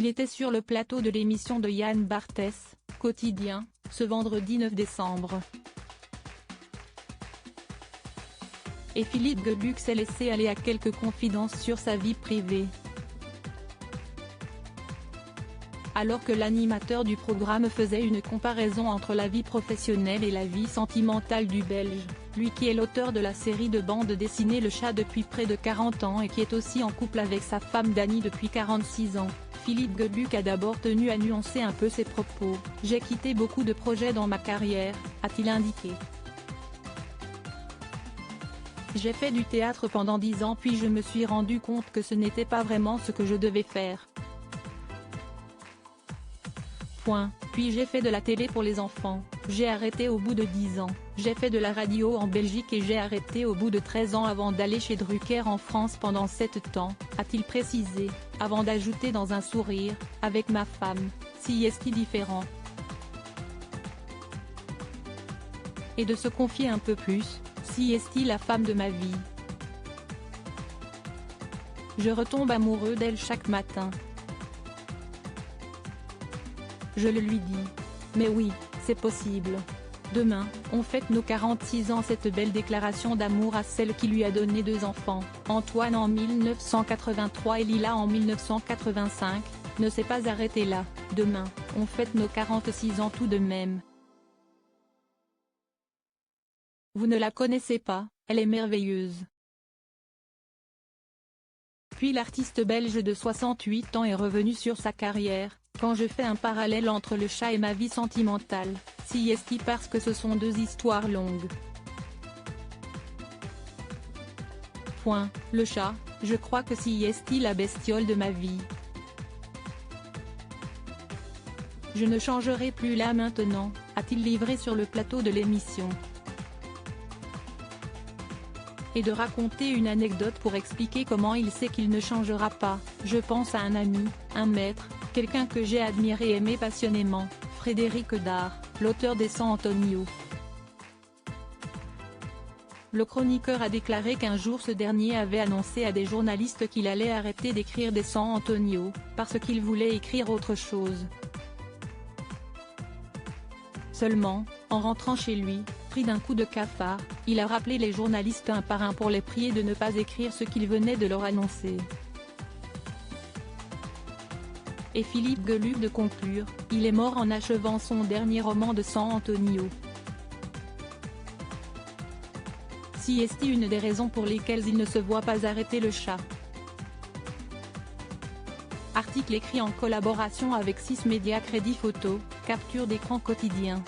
Il était sur le plateau de l'émission de Yann Barthès, Quotidien, ce vendredi 9 décembre. Et Philippe Geluck s'est laissé aller à quelques confidences sur sa vie privée. Alors que l'animateur du programme faisait une comparaison entre la vie professionnelle et la vie sentimentale du Belge, lui qui est l'auteur de la série de bande dessinée Le Chat depuis près de 40 ans et qui est aussi en couple avec sa femme Dany depuis 46 ans, Philippe Geluck a d'abord tenu à nuancer un peu ses propos. « J'ai quitté beaucoup de projets dans ma carrière », a-t-il indiqué. « J'ai fait du théâtre pendant 10 ans puis je me suis rendu compte que ce n'était pas vraiment ce que je devais faire. Puis j'ai fait de la télé pour les enfants, j'ai arrêté au bout de 10 ans, j'ai fait de la radio en Belgique et j'ai arrêté au bout de 13 ans avant d'aller chez Drucker en France pendant 7 ans, a-t-il précisé, avant d'ajouter dans un sourire, avec ma femme, si est-il différent. Et de se confier un peu plus, si est-il la femme de ma vie. Je retombe amoureux d'elle chaque matin. Je le lui dis. Mais oui, c'est possible. Demain, on fête nos 46 ans. Cette belle déclaration d'amour à celle qui lui a donné 2 enfants, Antoine en 1983 et Lila en 1985, ne s'est pas arrêtée là. Demain, on fête nos 46 ans tout de même. Vous ne la connaissez pas, elle est merveilleuse. Puis l'artiste belge de 68 ans est revenu sur sa carrière. Quand je fais un parallèle entre le chat et ma vie sentimentale, si est-il parce que ce sont 2 histoires longues. Le chat, je crois que si est-il la bestiole de ma vie. Je ne changerai plus là maintenant, a-t-il livré sur le plateau de l'émission. Et de raconter une anecdote pour expliquer comment il sait qu'il ne changera pas. Je pense à un ami, un maître, quelqu'un que j'ai admiré et aimé passionnément, Frédéric Dard, l'auteur des 100 Antonio. Le chroniqueur a déclaré qu'un jour ce dernier avait annoncé à des journalistes qu'il allait arrêter d'écrire des 100 Antonio, parce qu'il voulait écrire autre chose. Seulement, en rentrant chez lui, pris d'un coup de cafard, il a rappelé les journalistes un par un pour les prier de ne pas écrire ce qu'il venait de leur annoncer. Et Philippe Geluck de conclure, il est mort en achevant son dernier roman de 100 Antonio. Si est-il une des raisons pour lesquelles il ne se voit pas arrêter le chat. Article écrit en collaboration avec 6 médias. Crédit photo, capture d'écran quotidien.